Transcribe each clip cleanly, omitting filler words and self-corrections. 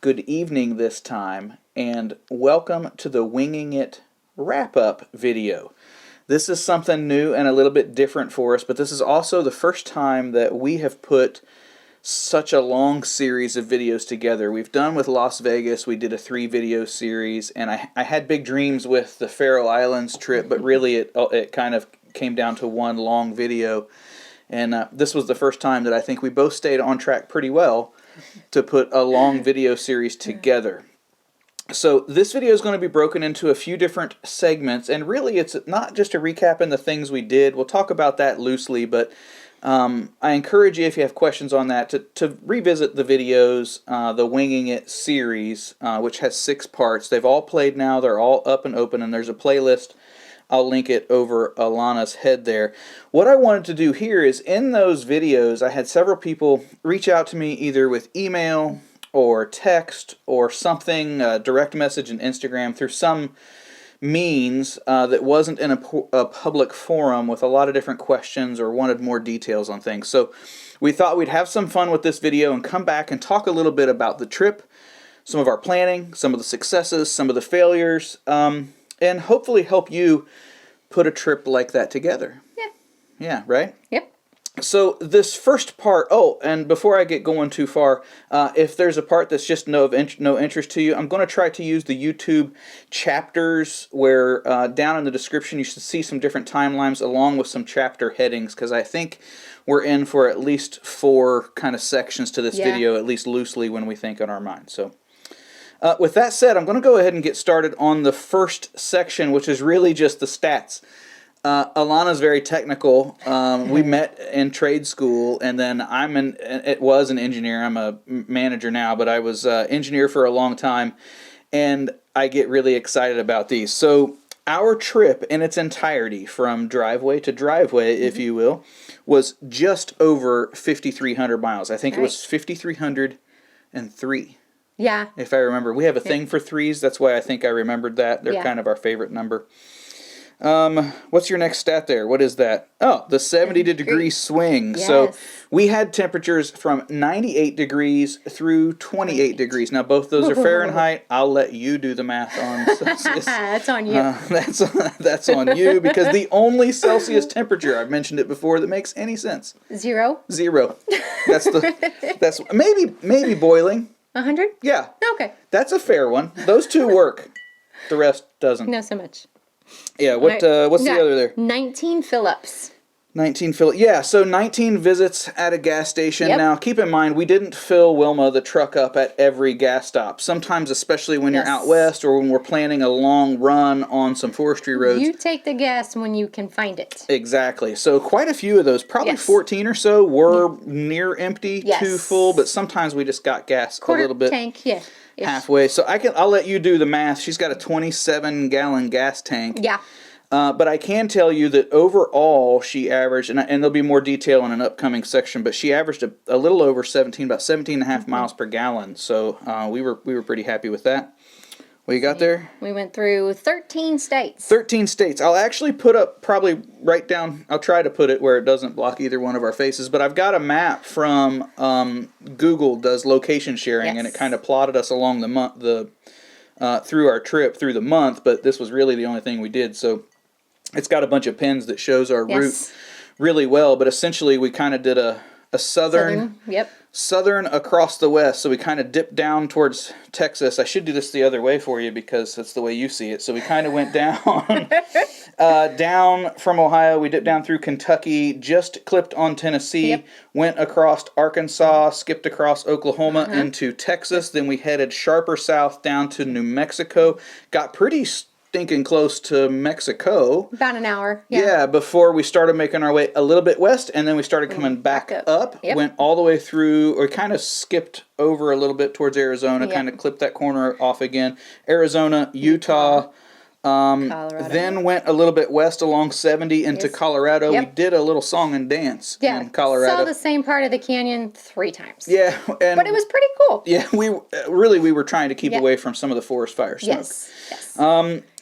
good evening this time, and welcome to the Winging It wrap-up video. This is something new and a little bit different for us, but this is also the first time that we have put such a long series of videos together. We've done with Las Vegas, we did a 3-video series, and I had big dreams with the Faroe Islands trip, but really it kind of came down to one long video. And this was the first time that I think we both stayed on track pretty well to put a long video series together. So this video is going to be broken into a few different segments, and really it's not just a recap in the things we did. We'll talk about that loosely, but I encourage you, if you have questions on that, to revisit the videos, the Winging It series, which has 6 parts. They've all played now, they're all up and open, and there's a playlist. I'll link it over Alana's head there. What I wanted to do here is, in those videos, I had several people reach out to me either with email or text or something, direct message in Instagram, through some means that wasn't in a public forum, with a lot of different questions or wanted more details on things. So we thought we'd have some fun with this video and come back and talk a little bit about the trip, some of our planning, some of the successes, some of the failures, and hopefully help you put a trip like that together. Yeah. Yeah, right? Yep. So this first part, and before I get going too far, if there's a part that's just no interest to you, I'm going to try to use the YouTube chapters, where down in the description you should see some different timelines along with some chapter headings, because I think we're in for at least 4 kind of sections to this video, at least loosely, when we think in our mind. So with that said, I'm going to go ahead and get started on the first section, which is really just the stats. Alana's very technical. We met in trade school, and then it was an engineer. I'm a manager now, but I was engineer for a long time, and I get really excited about these. So our trip in its entirety, from driveway to driveway, if you will, was just over 5,300 miles. I think it was 5,303. Yeah. If I remember. We have a thing for 3s. That's why I think I remembered that. They're kind of our favorite number. What's your next stat there? What is that? Oh, the 70-degree swing. Yes. So we had temperatures from 98 degrees through 28 degrees. Now, both those are Fahrenheit. I'll let you do the math on Celsius. That's on you. That's on you, because the only Celsius temperature, I've mentioned it before, that makes any sense. 0? 0. That's maybe boiling. 100? Yeah. Okay. That's a fair one. Those 2 work. The rest doesn't. No, so much. Yeah, what's the other there? 19 fill-ups. 19 fill. Yeah, so 19 visits at a gas station. Yep. Now, keep in mind, we didn't fill Wilma the truck up at every gas stop. Sometimes, especially when you're out west or when we're planning a long run on some forestry roads. You take the gas when you can find it. Exactly. So quite a few of those, probably 14 or so, were near empty to full, but sometimes we just got gas a little bit. Tank, halfway. So I'll let you do the math. She's got a 27-gallon gas tank. Yeah. But I can tell you that overall she averaged, and there'll be more detail in an upcoming section, but she averaged a little over 17, about 17.5 miles per gallon. So we were pretty happy with that. What you got there? We went through 13 states. 13 states. I'll actually put up, probably right down, I'll try to put it where it doesn't block either one of our faces, but I've got a map from Google does location sharing, and it kind of plotted us along the month, through our trip through the month, but this was really the only thing we did. So it's got a bunch of pins that shows our route really well, but essentially we kind of did a southern across the west. So we kind of dipped down towards Texas. I should do this the other way for you because that's the way you see it. So we kind of went down down from Ohio. We dipped down through Kentucky, just clipped on Tennessee, went across Arkansas, skipped across Oklahoma into Texas. Then we headed sharper south down to New Mexico. Got pretty stinking close to Mexico. About an hour. Yeah, before we started making our way a little bit west, and then we started coming back up. Went all the way through, or kind of skipped over a little bit towards Arizona, kind of clipped that corner off again. Arizona, Utah, then went a little bit west along 70 into Colorado. We did a little song and dance in Colorado. Saw the same part of the canyon 3 times. Yeah, but it was pretty cool. Yeah, we were trying to keep away from some of the forest fire smoke. Yes.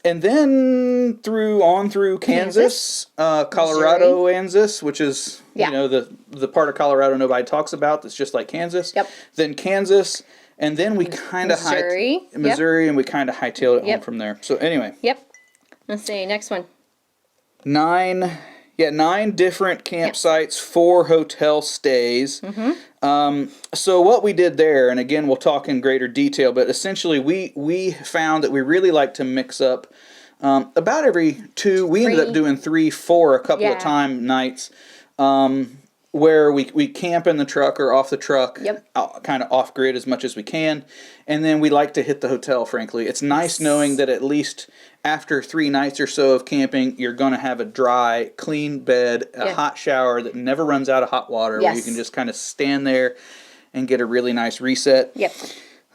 And then through Kansas, Colorado, Kansas, which is you know the part of Colorado nobody talks about that's just like Kansas. Then Kansas, And then we kind of Missouri, and we kind of hightailed it home from there. So anyway. Yep. Let's see, next one. 9 different campsites, 4 hotel stays. So what we did there, and again, we'll talk in greater detail, but essentially we found that we really like to mix up about every 2. We ended up doing 3, 4 a couple of nights. Where we camp in the truck or off the truck, kind of off grid as much as we can, and then we like to hit the hotel. Frankly, it's nice knowing that at least after 3 nights or so of camping, you're going to have a dry, clean bed, a hot shower that never runs out of hot water, where you can just kind of stand there and get a really nice reset.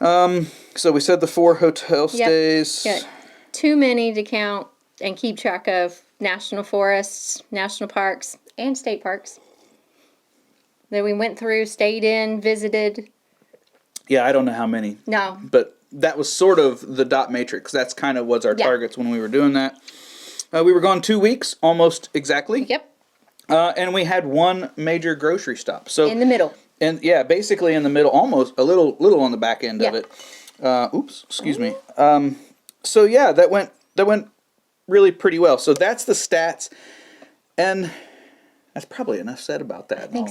So we said the 4 hotel stays. Too many to count and keep track of. National forests, national parks, and state parks. That we went through, stayed in, visited. Yeah, I don't know how many. No. But that was sort of the dot matrix. That's kind of was our targets when we were doing that. We were gone 2 weeks, almost exactly. And we had 1 major grocery stop. So in the middle. And yeah, basically in the middle, almost a little on the back end of it. Oops, excuse me. So yeah, that went really pretty well. So that's the stats, and that's probably enough said about that. I think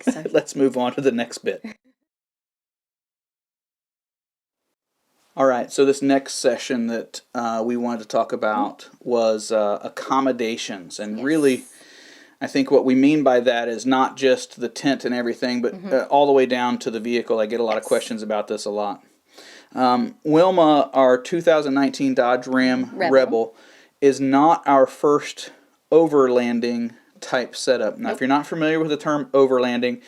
so. Let's move on to the next bit. All right, so this next session that we wanted to talk about was accommodations, and really, I think what we mean by that is not just the tent and everything, but all the way down to the vehicle. I get a lot of questions about this a lot. Wilma, our 2019 Dodge Ram Rebel, is not our first overlanding type setup. Now, if you're not familiar with the term overlanding,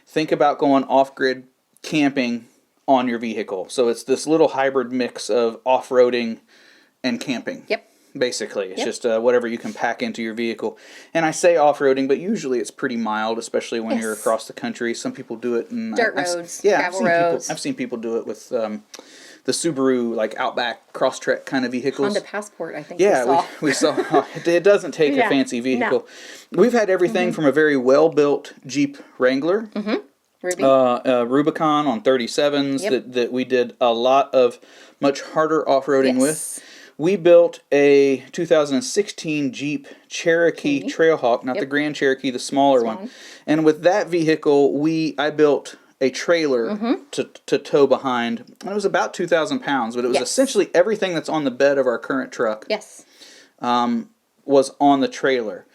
think about going off-grid camping on your vehicle. So it's this little hybrid mix of off-roading and camping. Basically, it's just whatever you can pack into your vehicle. And I say off-roading, but usually it's pretty mild, especially when you're across the country. Some people do it in dirt roads, gravel roads. I've seen people do it with the Subaru, like Outback Crosstrek kind of vehicles. Honda Passport, I think. We saw. It doesn't take a fancy vehicle. No. We've had everything from a very well-built Jeep Wrangler, Rubicon on 37s that we did a lot of much harder off-roading with. We built a 2016 Jeep Cherokee Trailhawk, not the Grand Cherokee, the smaller one. And with that vehicle, I built a trailer to tow behind. And it was about 2,000 pounds, but it was essentially everything that's on the bed of our current truck was on the trailer.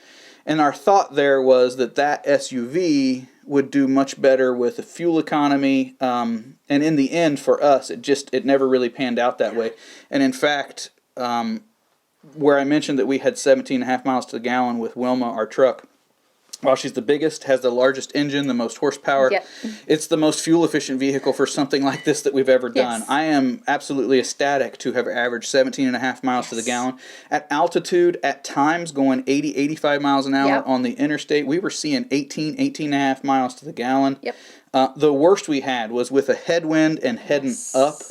And our thought there was that SUV would do much better with the fuel economy. And in the end, for us, it never really panned out that way. And in fact, where I mentioned that we had 17.5 miles to the gallon with Wilma, our truck, while she's the biggest, has the largest engine, the most horsepower, it's the most fuel-efficient vehicle for something like this that we've ever done. I am absolutely ecstatic to have averaged 17.5 miles to the gallon. At altitude, at times, going 80, 85 miles an hour on the interstate, we were seeing 18.5 miles to the gallon. The worst we had was with a headwind and heading up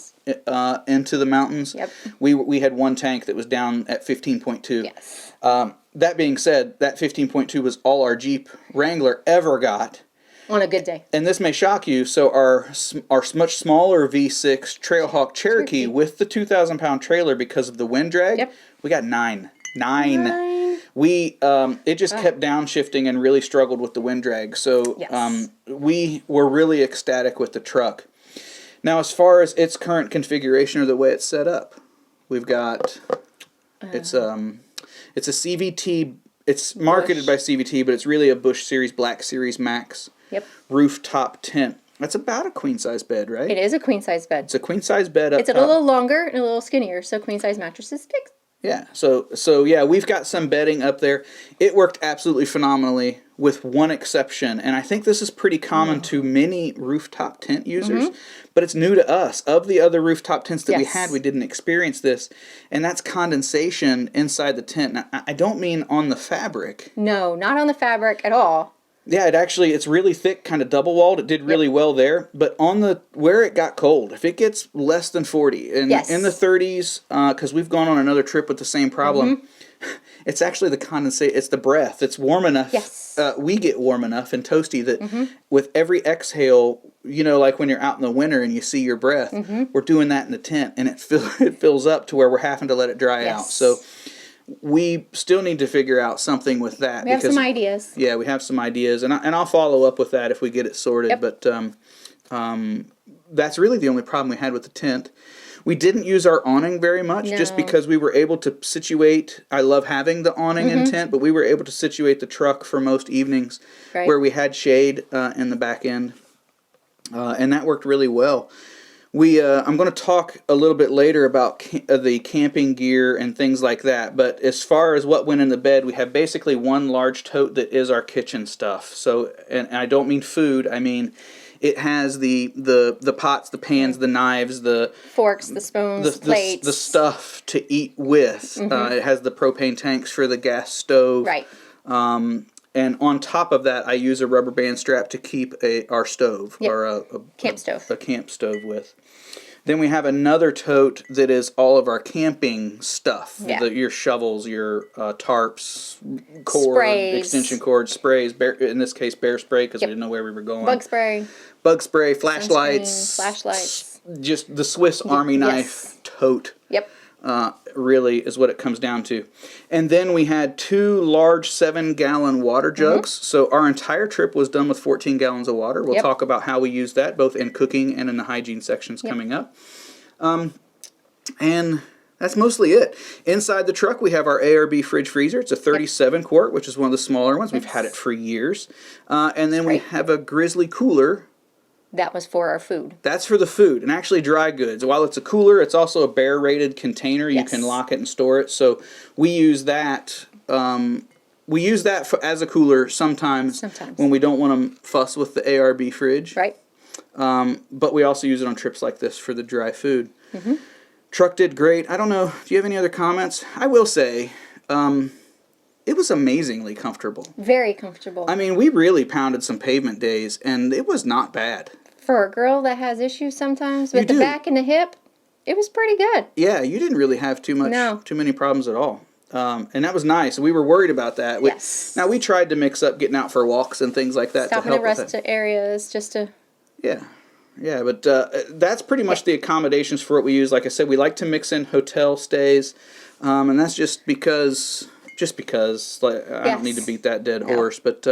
into the mountains. We had one tank that was down at 15.2. That being said, that 15.2 was all our Jeep Wrangler ever got. On a good day. And this may shock you, so our much smaller V6 Trailhawk Cherokee with the 2,000-pound trailer, because of the wind drag, we got 9. It just kept downshifting and really struggled with the wind drag. So we were really ecstatic with the truck. Now, as far as its current configuration or the way it's set up, we've got it's a CVT. It's marketed by CVT, but it's really a Bush Series Black Series Max rooftop tent. That's about a queen-size bed, right? It is a queen-size bed. It's a queen-size bed up It's a little longer and a little skinnier, so queen-size mattresses stick. Yeah, so yeah, we've got some bedding up there. It worked absolutely phenomenally, with one exception, and I think this is pretty common to many rooftop tent users, but it's new to us. Of the other rooftop tents that we had, we didn't experience this, and that's condensation inside the tent. Now, I don't mean on the fabric. No, not on the fabric at all. Yeah, it's really thick, kind of double-walled. It did really well there. But on where it got cold, if it gets less than 40, and in the 30s, because we've gone on another trip with the same problem, It's actually the condensate. It's the breath. It's warm enough. Yes. We get warm enough and toasty that with every exhale, you know, like when you're out in the winter and you see your breath, we're doing that in the tent, and it fills up to where we're having to let it dry out. So we still need to figure out something with that. We have some ideas. Yeah, we have some ideas, and I'll follow up with that if we get it sorted. Yep. But that's really the only problem we had with the tent. We didn't use our awning very much just because we were able to situate. I love having the awning and tent, but we were able to situate the truck for most evenings where we had shade in the back end, and that worked really well. I'm going to talk a little bit later about the camping gear and things like that, but as far as what went in the bed, we have basically one large tote that is our kitchen stuff. So, and I don't mean food, I mean it has the pots, the pans, the knives, the forks, the spoons, plates, the stuff to eat with. It has the propane tanks for the gas stove. Right. And on top of that, I use a rubber band strap to keep our stove or a camp stove. A camp stove with. Then we have another tote that is all of our camping stuff. Yeah. Your shovels, your tarps, cord, sprays. Extension cord, sprays, in this case bear spray because we didn't know where we were going. Bug spray, flashlights. Just the Swiss Army knife tote. Yep. Really is what it comes down to. And then we had 2 large 7-gallon water jugs. So our entire trip was done with 14 gallons of water. We'll talk about how we use that both in cooking and in the hygiene sections coming up. And that's mostly it. Inside the truck we have our ARB fridge freezer. It's a 37 quart, which is one of the smaller ones. We've had it for years. And then we have a Grizzly cooler. That was for our food. That's for the food, and actually dry goods. While it's a cooler, it's also a bear-rated container. You can lock it and store it. So we use that. We use that as a cooler sometimes when we don't want to fuss with the ARB fridge. Right. But we also use it on trips like this for the dry food. Truck did great. I don't know. Do you have any other comments? I will say, it was amazingly comfortable. Very comfortable. I mean, we really pounded some pavement days, and it was not bad. For a girl that has issues sometimes with the back and the hip, it was pretty good. Yeah, you didn't really have too many problems at all. And that was nice. We were worried about that. Yes. Now, we tried to mix up getting out for walks and things like that. Stopping at rest areas just to... Yeah. Yeah, but that's pretty much the accommodations for what we use. Like I said, we like to mix in hotel stays, and that's just because... I don't need to beat that dead horse, but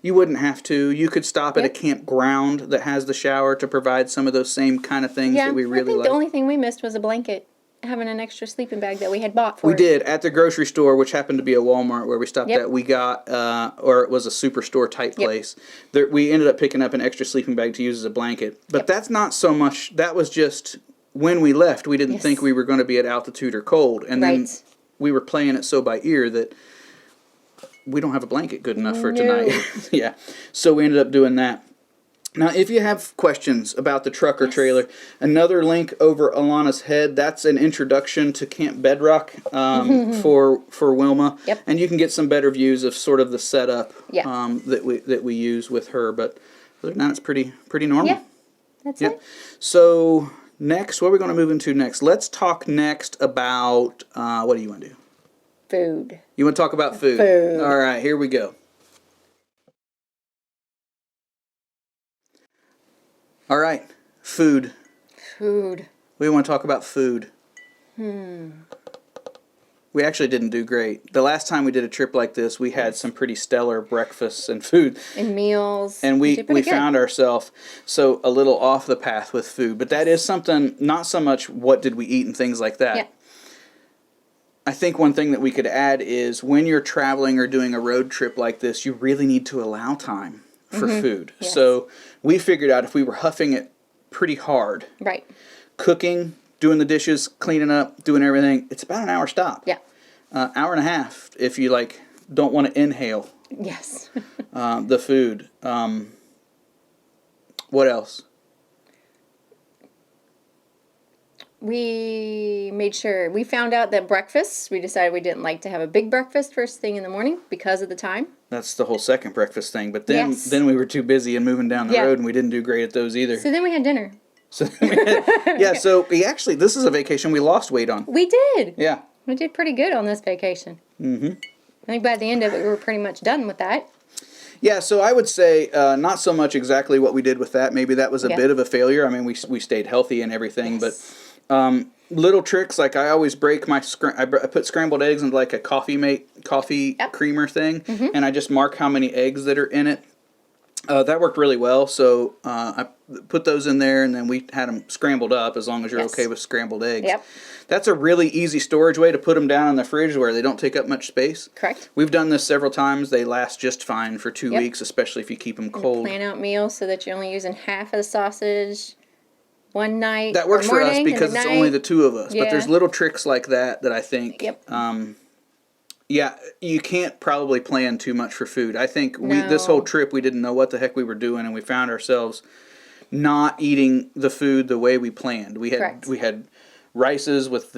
you wouldn't have to. You could stop at a campground that has the shower to provide some of those same kind of things that we really like. The only thing we missed was a blanket, having an extra sleeping bag that we had bought for We did. At the grocery store, which happened to be a Walmart where we stopped at, we got, or it was a superstore type place. We ended up picking up an extra sleeping bag to use as a blanket. But that's not so much, that was just when we left, we didn't think we were going to be at altitude or cold. And then we were playing it so by ear that we don't have a blanket good enough for tonight. Yeah. So we ended up doing that. Now, if you have questions about the truck or trailer, another link over Alana's head, that's an introduction to Camp Bedrock for Wilma. Yep. And you can get some better views of sort of the setup that we use with her. But other than that, it's pretty normal. Yeah, that's it. So... next, what are we going to move into next? Let's talk next about, what do you want to do? Food. You want to talk about food? Food. All right, here we go. All right, food. Food. We want to talk about food. We actually didn't do great. The last time we did a trip like this, we had some pretty stellar breakfasts and food. And meals. And we found ourselves a little off the path with food. But that is something, not so much what did we eat and things like that. Yeah. I think one thing that we could add is when you're traveling or doing a road trip like this, you really need to allow time for food. Yes. So we figured out if we were huffing it pretty hard. Right. Cooking, doing the dishes, cleaning up, doing everything, it's about an hour stop. Yeah. Hour and a half if you don't want to inhale. Yes. The food. What else? We made sure, we found out that breakfast, we decided we didn't like to have a big breakfast first thing in the morning because of the time. That's the whole second breakfast thing. But then we were too busy and moving down the road and we didn't do great at those either. So then we had dinner. So so we actually, this is a vacation we lost weight on. We did. Yeah. We did pretty good on this vacation. I think by the end of it, we were pretty much done with that. Yeah, so I would say not so much exactly what we did with that. Maybe that was a bit of a failure. I mean, we stayed healthy and everything, but little tricks, like I always break my I put scrambled eggs into like a coffee creamer thing, and I just mark how many eggs that are in it. That worked really well, so I put those in there, and then we had them scrambled up, as long as you're okay with scrambled eggs. Yep. That's a really easy storage way to put them down in the fridge where they don't take up much space. Correct. We've done this several times. They last just fine for 2 weeks, especially if you keep them cold. Plan out meals so that you're only using half of the sausage one night. That works for us because it's only the two of us. Yeah. But there's little tricks like that I think... Yep. Yeah, you can't probably plan too much for food. I think this whole trip we didn't know what the heck we were doing, and we found ourselves not eating the food the way we planned. We had rices with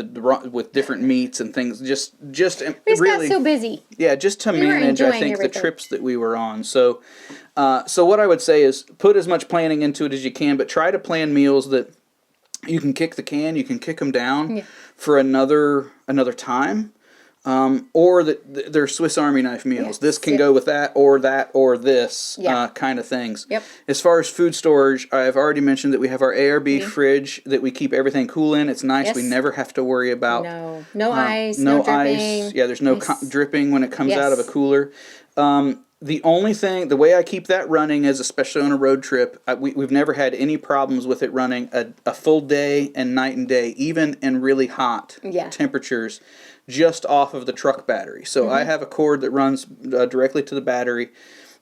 different meats and things. Just we just really got so busy. Yeah, just to manage, I think, the trips that we were on. So, so what I would say is put as much planning into it as you can, but try to plan meals that you can kick the can, you can kick them down for another time. Or that they're Swiss Army knife meals. Yes, this can go with that or this kind of things. Yep. As far as food storage, I've already mentioned that we have our ARB fridge that we keep everything cool in. It's nice. Yes. We never have to worry about no ice, no dripping. Ice. Yeah, there's no dripping when it comes out of a cooler. The only thing, the way I keep that running is, especially on a road trip, we've never had any problems with it running a full day and night and day, even in really hot temperatures, just off of the truck battery. So I have a cord that runs directly to the battery,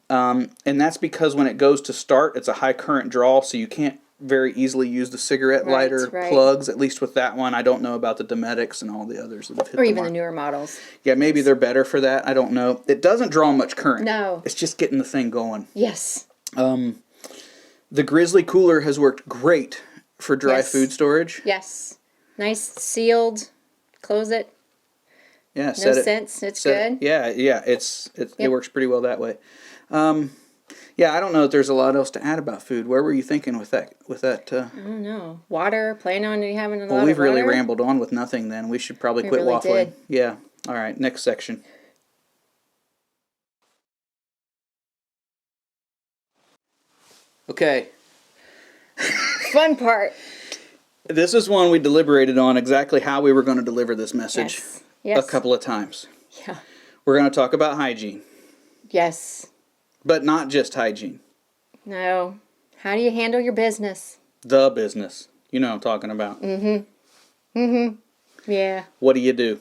and that's because when it goes to start, it's a high current draw, so you can't very easily use the cigarette lighter plugs, at least with that one. I don't know about the Dometics and all the others that have hit or even the newer models. Yeah, maybe they're better for that. I don't know. It doesn't draw much current. No. It's just getting the thing going. Yes. The Grizzly cooler has worked great for dry food storage. Yes. Nice sealed. Close it. Yeah, no scents. It's good. Yeah. It works pretty well that way. Yeah, I don't know if there's a lot else to add about food. Where were you thinking with that? I don't know. Water. Plan on you having a lot of water. Well, we've really rambled on with nothing. Then we should probably quit waffling. Did. Yeah. All right. Next section. Okay. Fun part. This is one we deliberated on exactly how we were going to deliver this message a couple of times. Yeah. We're going to talk about hygiene. Yes. But not just hygiene. No. How do you handle your business? The business. You know what I'm talking about. Yeah. What do you do?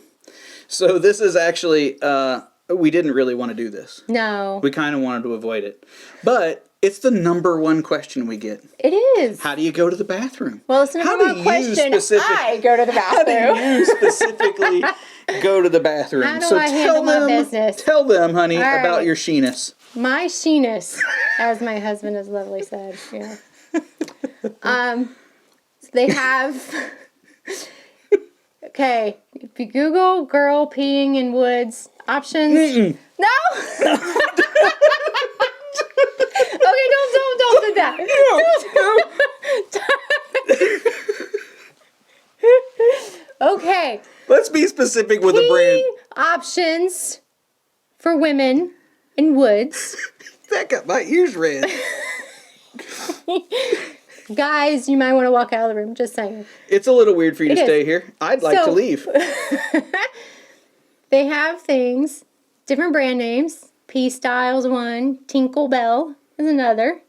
So this is actually, we didn't really want to do this. No. We kind of wanted to avoid it. But it's the number one question we get. It is. How do you go to the bathroom? Well, it's the number one question. I go to the bathroom. How do you specifically go to the bathroom? How do I handle my business? Tell them, honey, about your sheeness. My sheeness, as my husband has lovely said. Yeah. They have. Okay, if you Google "girl peeing in woods" options. No. Okay, don't do that. No. Okay. Let's be specific with the brand. Options for women in woods. That got my ears red. Guys, you might want to walk out of the room. Just saying. It's a little weird for you to stay here. I'd like to leave. They have things, different brand names. P Style's one. Tinkle Bell is another.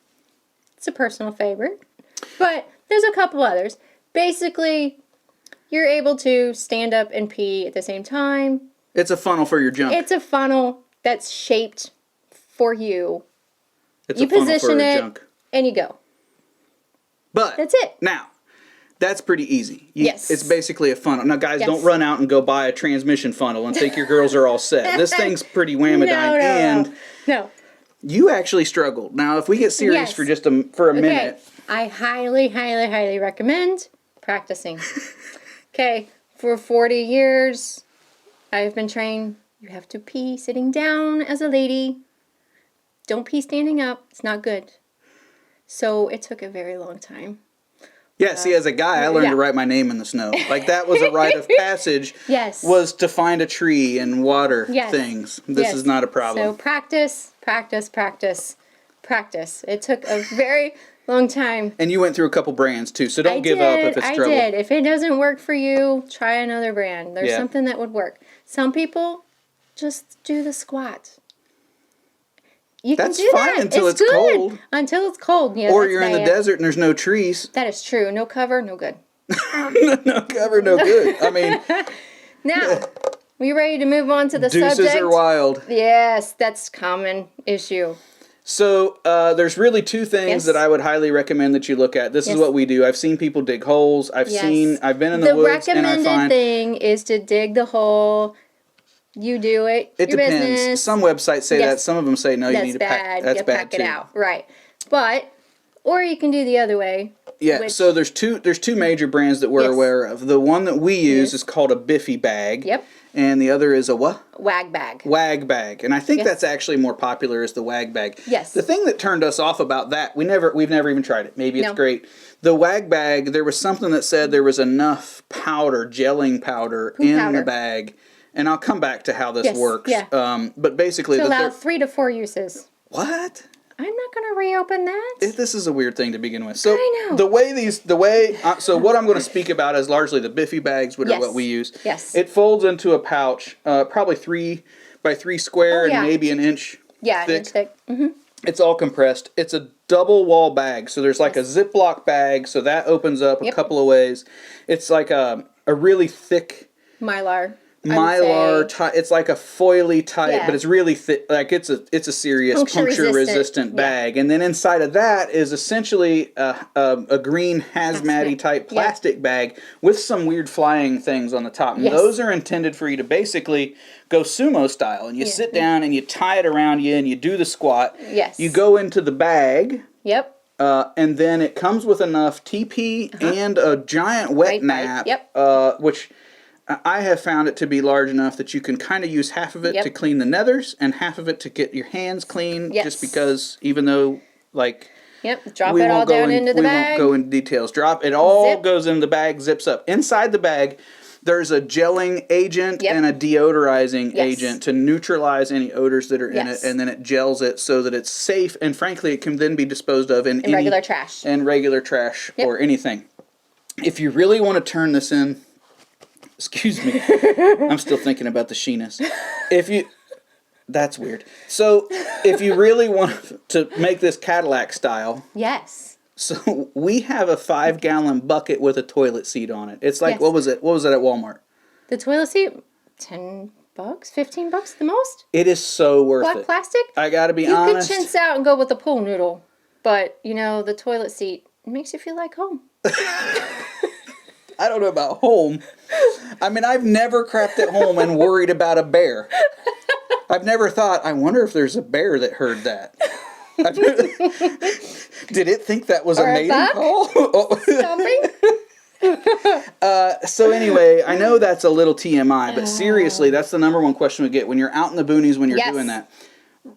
It's a personal favorite. But there's a couple others. Basically, you're able to stand up and pee at the same time. It's a funnel for your junk. It's a funnel that's shaped for you. It's a funnel for your junk. And you go. But that's it. Now, that's pretty easy. Yes. It's basically a funnel. Now, guys, don't run out and go buy a transmission funnel and think your girls are all set. This thing's pretty whammadine. No. You actually struggled. Now, if we get serious for just a minute. I highly, highly, highly recommend practicing. Okay. For 40 years, I've been trained. You have to pee sitting down as a lady. Don't pee standing up. It's not good. So it took a very long time. Yeah, see, as a guy, I learned to write my name in the snow. Like, that was a rite of passage. Yes. Was to find a tree and water things. This is not a problem. So practice, practice, practice, practice. It took a very long time. And you went through a couple brands, too, so don't give up if it's trouble. I did. If it doesn't work for you, try another brand. There's something that would work. Some people just do the squat. You can do that. Until it's good. cold. Until it's cold. Yeah, or you're in the desert and there's no trees. That is true. No cover, no good. No cover, no good. I mean. Now, we ready to move on to the subject? Deuces are wild. Yes, that's a common issue. So there's really two things that I would highly recommend that you look at. This is what we do. I've seen people dig holes. I've been in the woods and I find. The recommended thing is to dig the hole. You do it. It depends. Business. Some websites say that. Some of them say no. You need to pack. That's bad pack it out. Right. But or you can do the other way. Yeah. So there's two major brands that we're aware of. The one that we use is called a Biffy bag. Yep. And the other is a what? Wag bag. Wag bag. And I think that's actually more popular as the wag bag. Yes. The thing that turned us off about that, we've never even tried it. Maybe it's great. The wag bag, there was something that said there was enough powder, gelling powder in the bag. And I'll come back to how this works. Yeah. But basically, to allow 3 to 4 uses. What? I'm not going to reopen that. This is a weird thing to begin with. So I know. So what I'm going to speak about is largely the Biffy bags, which are what we use. Yes. It folds into a pouch, probably 3 by 3 square and maybe an inch. Yeah, thick. an inch thick. Mm-hmm. It's all compressed. It's a double wall bag, so there's like a Ziploc bag, so that opens up a couple of ways. It's like a really thick Mylar type. It's like a foily type, but it's really thick. Like it's a serious puncture resistant bag. And then inside of that is essentially a green hazmat-y type plastic bag with some weird flying things on the top. And those are intended for you to basically go sumo style, and you sit down and you tie it around you and you do the squat. Yes. You go into the bag. Yep. And then it comes with enough TP and a giant wet nap, which I have found it to be large enough that you can kind of use half of it to clean the nethers and half of it to get your hands clean. Yes. Just because, even though, like, drop it all down into the bag. We won't go into details. It all goes in the bag, zips up. Inside the bag, there's a gelling agent and a deodorizing agent to neutralize any odors that are in it, and then it gels it so that it's safe, and frankly, it can then be disposed of in regular trash. And regular trash or anything. If you really want to turn this in, excuse me, I'm still thinking about the sheeness. That's weird. So, if you really want to make this Cadillac style. Yes. So, we have a 5-gallon bucket with a toilet seat on it. It's like, what was it? What was it at Walmart? The toilet seat? $10, $15 the most? It is so worth it. Black plastic? I gotta be honest. You could chintz out and go with the pool noodle. But, the toilet seat makes you feel like home. I don't know about home. I mean, I've never crapped at home and worried about a bear. I've never thought, I wonder if there's a bear that heard that. Did it think that was a mating call? So anyway, I know that's a little TMI, but seriously, that's the number one question we get when you're out in the boonies when you're doing that.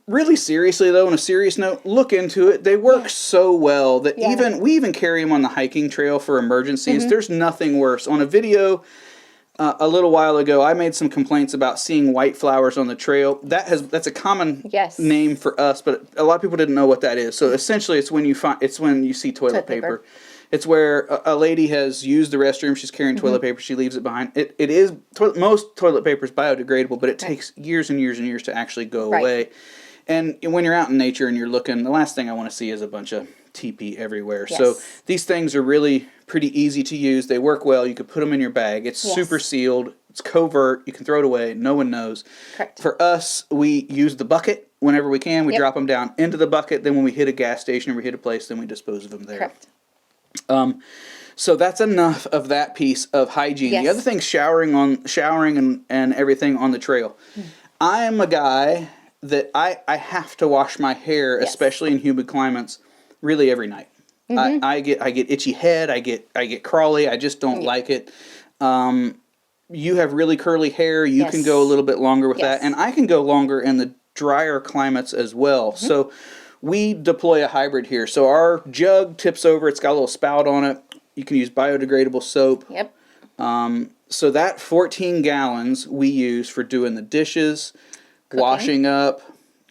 Really seriously, though, on a serious note, look into it. They work so well that we even carry them on the hiking trail for emergencies. There's nothing worse. On a video a little while ago, I made some complaints about seeing white flowers on the trail. That's a common name for us, but a lot of people didn't know what that is. So essentially, it's when you see toilet paper. It's where a lady has used the restroom. She's carrying toilet paper. She leaves it behind. Most toilet paper is biodegradable, but it takes years and years and years to actually go away. And when you're out in nature and you're looking, the last thing I want to see is a bunch of TP everywhere. Yes. So these things are really pretty easy to use. They work well. You can put them in your bag. It's super sealed. It's covert. You can throw it away. No one knows. Correct. For us, we use the bucket whenever we can. We drop them down into the bucket. Then when we hit a gas station or we hit a place, then we dispose of them there. Correct. So that's enough of that piece of hygiene. Yes. The other thing, showering and everything on the trail. I am a guy that I have to wash my hair, especially in humid climates, really every night. I get itchy head. I get crawly. I just don't like it. You have really curly hair. You can go a little bit longer with that, and I can go longer in the drier climates as well. So we deploy a hybrid here. So our jug tips over. It's got a little spout on it. You can use biodegradable soap. Yep. So that 14 gallons we use for doing the dishes, washing up,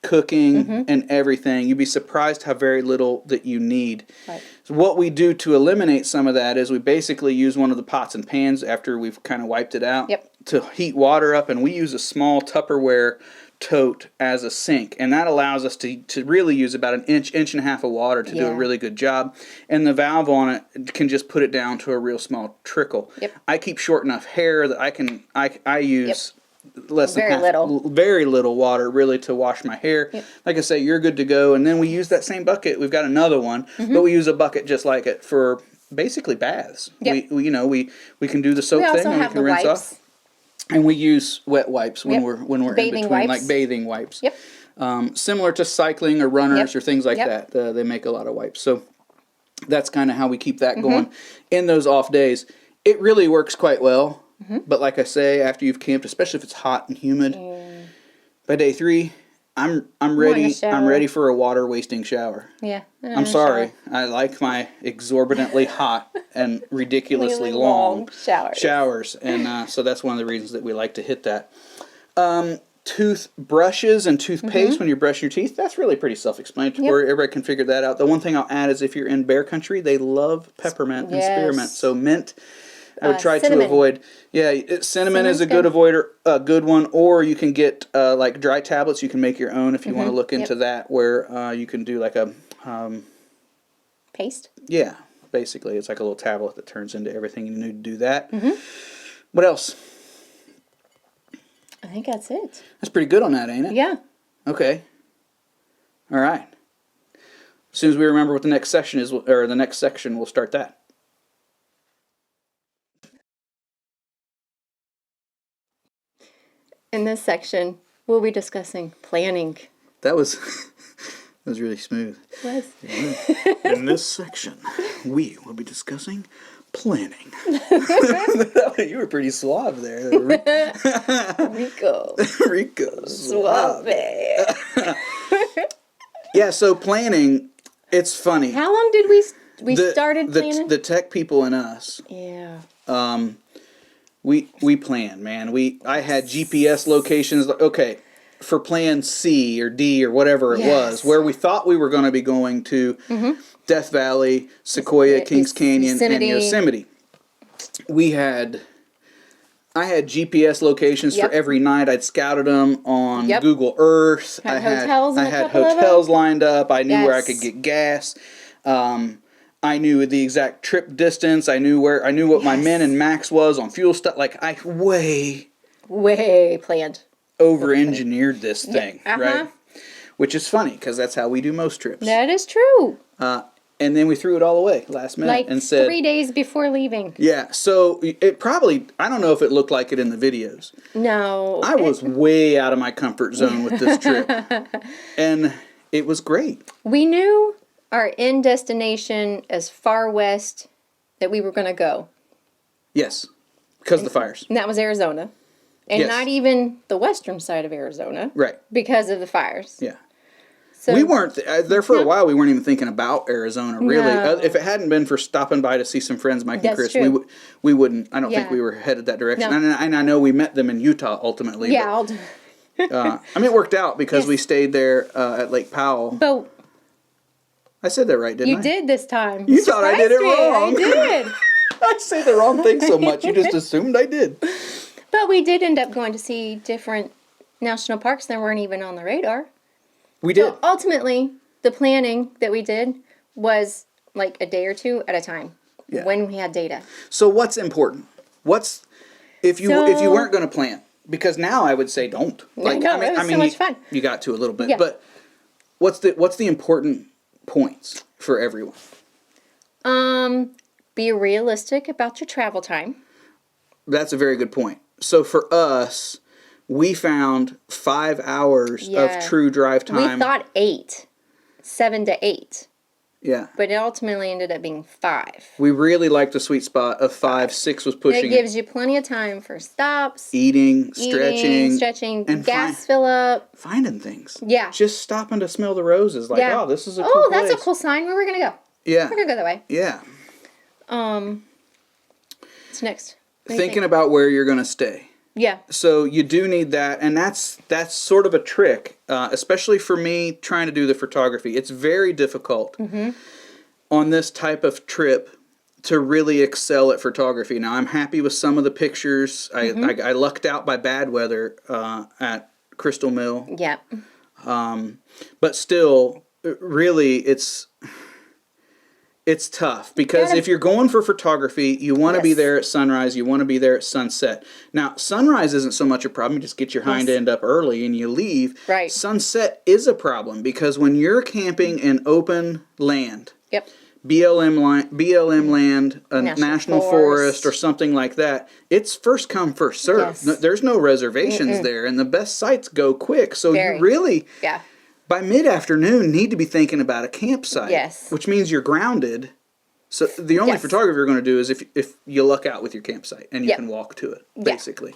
cooking, and everything. You'd be surprised how very little that you need. Right. So what we do to eliminate some of that is we basically use one of the pots and pans after we've kind of wiped it out to heat water up, and we use a small Tupperware tote as a sink, and that allows us to really use about an inch and a half of water to do a really good job, and the valve on it can just put it down to a real small trickle. I keep short enough hair that I use less than very little water really to wash my hair. Like I say, you're good to go. And then we use that same bucket. We've got another one, but we use a bucket just like it for basically baths. We can do the soap thing and we can rinse off. And we use wet wipes when we're bathing in between, wipes. like bathing wipes. Similar to cycling or runners or things like that. They make a lot of wipes. So that's kind of how we keep that going in those off days. It really works quite well. But like I say, after you've camped, especially if it's hot and humid, by day 3, I'm ready. I'm ready for a water wasting shower. I'm sorry. I like my exorbitantly hot and ridiculously long showers, and so that's one of the reasons that we like to hit that. Toothbrushes and toothpaste when you're brushing your teeth, that's really pretty self-explanatory. Everybody can figure that out. The one thing I'll add is if you're in bear country, they love peppermint and spearmint. So mint, I would try to avoid. Cinnamon is a good one. Or you can get like dry tablets. You can make your own if you want to look into that, where you can do like a paste. Yeah, basically, it's like a little tablet that turns into everything you need to do that. What else? I think that's it. That's pretty good on that, ain't it? Yeah. Okay. All right. As soon as we remember what the next session is, or the next section, we'll start that. In this section, we'll be discussing planning. That was really smooth. It was. In this section, we will be discussing planning. You were pretty suave there. Rico. Suave. Yeah, so planning, it's funny. How long did we started planning? The tech people and us. Yeah. We planned, man. I had GPS locations. Okay, for plan C or D or whatever it was, where we thought we were going to be going to Death Valley, Sequoia, Kings Canyon, and Yosemite. I had GPS locations for every night. I'd scouted them on Google Earth. I had hotels lined up. I knew where I could get gas. I knew the exact trip distance. I knew what my min and max was on fuel stuff. Like I way planned. Over-engineered this thing, right? Which is funny because that's how we do most trips. That is true. And then we threw it all away last minute and said 3 days before leaving. Yeah, so it probably, I don't know if it looked like it in the videos. No. I was way out of my comfort zone with this trip. And it was great. We knew our end destination as far west that we were going to go. Yes, because of the fires. And that was Arizona. And not even the western side of Arizona. Right. Because of the fires. Yeah. So, we weren't there for a while. We weren't even thinking about Arizona, really. No. If it hadn't been for stopping by to see some friends, Mike and Chris, true. we wouldn't. I don't think we were headed that direction. No. And I know we met them in Utah ultimately. Yeah. But, it worked out because we stayed there at Lake Powell. But I said that right, didn't I? you did this time. You thought I did it wrong. I did. I say the wrong thing so much, you just assumed I did. But we did end up going to see different national parks that weren't even on the radar. We did. So ultimately, the planning that we did was like a day or two at a time when we had data. So what's important? If you weren't going to plan? Because now I would say don't. Like, no, it was so much fun. You got to a little bit, but what's the important points for everyone? Be realistic about your travel time. That's a very good point. So for us, we found 5 hours of true drive time. We thought 8. 7 to 8. Yeah. But it ultimately ended up being 5. We really liked the sweet spot of 5. 6 was pushing. It gives you plenty of time for stops. Eating, stretching, and gas fill up. Finding things. Yeah. Just stopping to smell the roses. Like, oh, this is a cool place. That's a cool sign. Where we're going to go. Yeah. We're going to go that way. Yeah. What's next? Thinking about where you're going to stay. Yeah. So you do need that, and that's sort of a trick, especially for me trying to do the photography. It's very difficult on this type of trip to really excel at photography. Now, I'm happy with some of the pictures. I lucked out by bad weather at Crystal Mill. Yeah. But still, really, it's tough because if you're going for photography, you want to be there at sunrise, you want to be there at sunset. Now, sunrise isn't so much a problem. You just get your hind end up early and you leave. Right. Sunset is a problem because when you're camping in open land, Yep. BLM land, a national forest or something like that, it's first come, first serve. Yes. No, there's no reservations there, and the best sites go quick. So you really, by mid-afternoon, need to be thinking about a campsite. Yes. Which means you're grounded. So the only photography you're going to do is if you luck out with your campsite and you can walk to it, basically.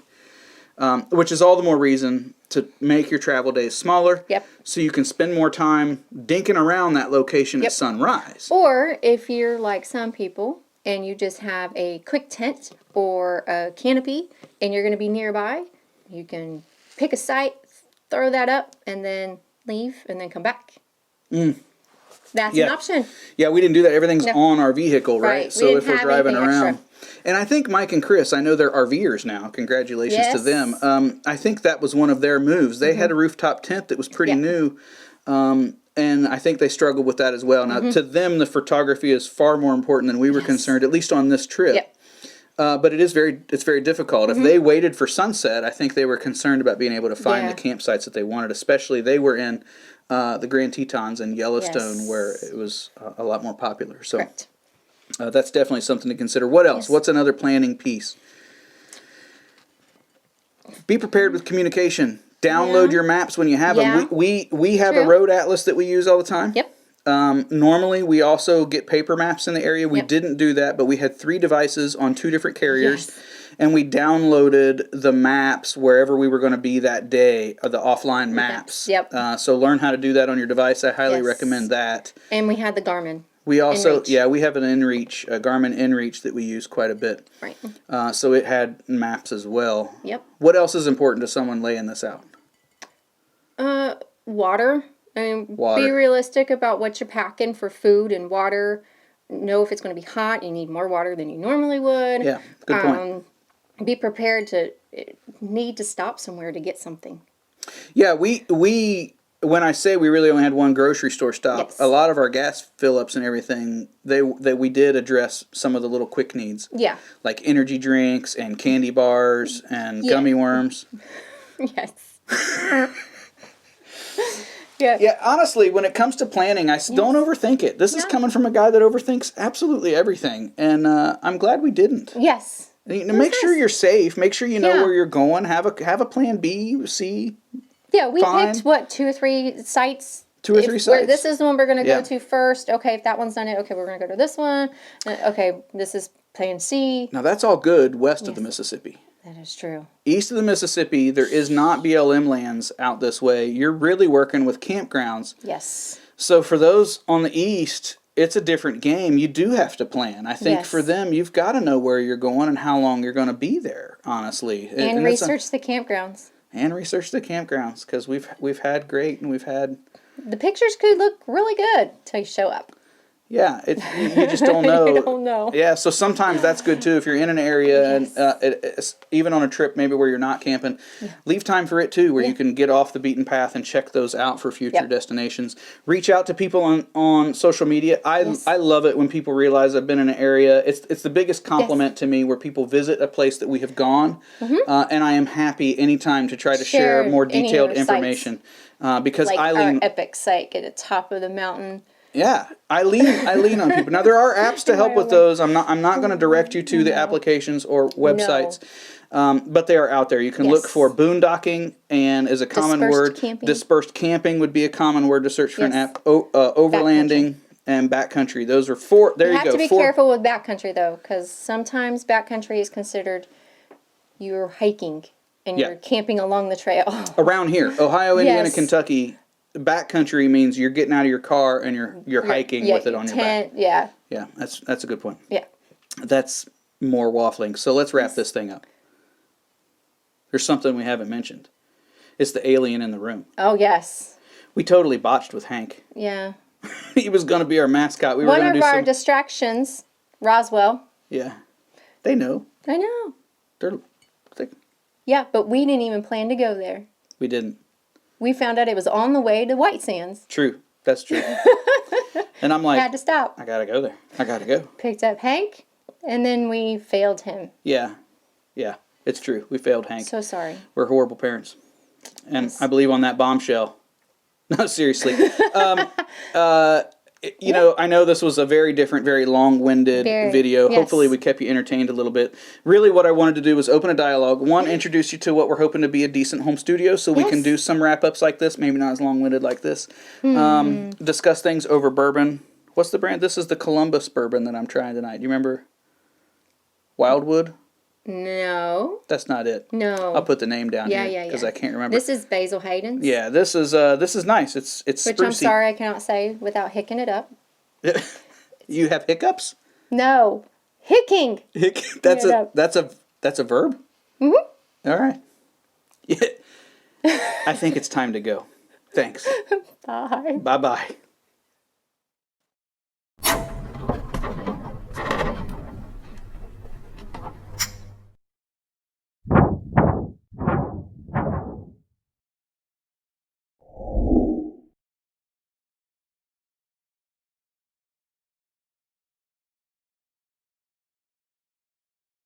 Which is all the more reason to make your travel days smaller. Yep. So you can spend more time dinking around that location at sunrise. Or if you're like some people and you just have a quick tent or a canopy and you're going to be nearby, you can pick a site, throw that up, and then leave and then come back. That's an option. Yeah, we didn't do that. Everything's on our vehicle, right? So if we're driving around. Extra. And I think Mike and Chris, I know they're RVers now. Congratulations to them. I think that was one of their moves. They had a rooftop tent that was pretty new. And I think they struggled with that as well. Now, to them, the photography is far more important than we were concerned, at least on this trip. Yep. But it's very difficult. If they waited for sunset, I think they were concerned about being able to find the campsites that they wanted. Especially they were in the Grand Tetons in Yellowstone, where it was a lot more popular. So that's definitely something to consider. What else? What's another planning piece? Be prepared with communication. Download your maps when you have them. We have a road atlas that we use all the time. Yep. Normally, we also get paper maps in the area. We didn't do that, but we had 3 devices on 2 different carriers, and we downloaded the maps wherever we were going to be that day, the offline maps. Yep. So learn how to do that on your device. I highly recommend that. And we had the Garmin. We also, we have an InReach, a Garmin InReach that we use quite a bit. Right. So it had maps as well. Yep. What else is important to someone laying this out? Water. Be realistic about what you're packing for food and water. Know if it's going to be hot, you need more water than you normally would. Yeah, good point. Be prepared to need to stop somewhere to get something. Yeah, we when I say we really only had one grocery store stop, a lot of our gas fill-ups and everything, we did address some of the little quick needs. Yeah. Like energy drinks and candy bars and gummy worms. Yes. Yeah, honestly, when it comes to planning, don't overthink it. This is coming from a guy that overthinks absolutely everything, and I'm glad we didn't. Yes. Make sure you're safe. Make sure you know where you're going. Have a plan B, C. Yeah, we picked 2 or 3 sites. 2 or 3 sites. This is the one we're going to go to first. Okay, if that one's done it, okay, we're going to go to this one. Okay, this is plan C. Now that's all good west of the Mississippi. That is true. East of the Mississippi, there is not BLM lands out this way. You're really working with campgrounds. Yes. So for those on the east, it's a different game. You do have to plan. I think for them, you've got to know where you're going and how long you're going to be there, honestly. And research the campgrounds. And research the campgrounds, because we've had great and we've had... The pictures could look really good until you show up. Yeah, you just don't know. You don't know. Yeah, so sometimes that's good too. If you're in an area and it's even on a trip maybe where you're not camping, leave time for it too, where you can get off the beaten path and check those out for future destinations. Reach out to people on social media. I love it when people realize I've been in an area. It's the biggest compliment to me where people visit a place that we have gone, and I am happy anytime to try to share more detailed information. Because like I lean our epic site at the top of the mountain. Yeah, I lean on people. Now there are apps to help with those. I'm not going to direct you to the applications or websites, but they are out there. You can look for boondocking, and is a common word. Dispersed camping would be a common word to search for an app. Overlanding and backcountry. Those are 4. There you go. You have to be careful with backcountry though, because sometimes backcountry is considered you're hiking and you're camping along the trail. Around here, Ohio, Indiana, Kentucky. Backcountry means you're getting out of your car and you're hiking with it on your back. Yeah, that's a good point. Yeah. That's more waffling. So let's wrap this thing up. There's something we haven't mentioned. It's the alien in the room. Oh, yes. We totally botched with Hank. Yeah. He was going to be our mascot. One of our distractions, Roswell. Yeah. They know. I know. They... Yeah, but we didn't even plan to go there. We didn't. We found out it was on the way to White Sands. True. That's true. And I'm like, had to stop. I gotta go there. I gotta go. Picked up Hank, and then we failed him. Yeah. Yeah. It's true. We failed Hank. So sorry. We're horrible parents. And I believe on that bombshell. No, seriously. You know, I know this was a very different, very long-winded video. Yes. Hopefully we kept you entertained a little bit. Really what I wanted to do was open a dialogue. One, introduce you to what we're hoping to be a decent home studio so we can do some wrap-ups like this, maybe not as long-winded like this. Discuss things over bourbon. What's the brand? This is the Columbus bourbon that I'm trying tonight. Do you remember Wildwood? No. That's not it. No. I'll put the name down here because I can't remember. This is Basil Hayden's. Yeah, this is nice. It's Which sprucey. I'm sorry I cannot say without hicking it up. You have hiccups? No. Hicking. That's a verb? Mm-hmm. All right. Yeah. I think it's time to go. Thanks. Bye. Bye-bye.